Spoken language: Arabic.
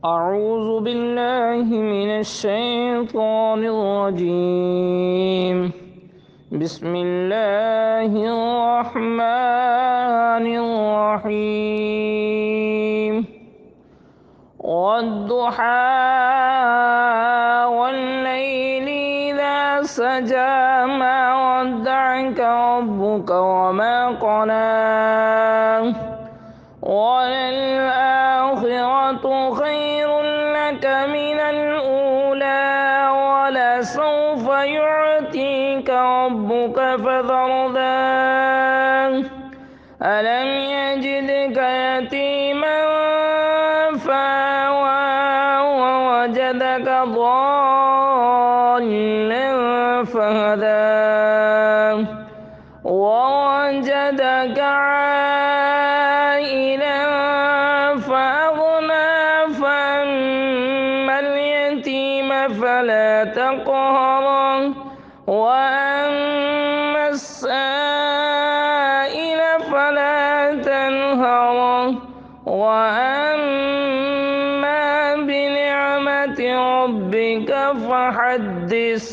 أعوذ بالله من الشيطان الرجيم. بسم الله الرحمن الرحيم. والضحى والليل إذا سجى ما ودعك ربك وما قلى وللآخرة خير لك من الأولى ولسوف يعطيك ربك فترضى ألم يجدك يتيما فآوى ووجدك ضالا فهدى ووجدك عائلا فأغنى فأما اليتيم فلا تقهر وأما السائل فلا تنهر وأما بنعمة ربك فحدث.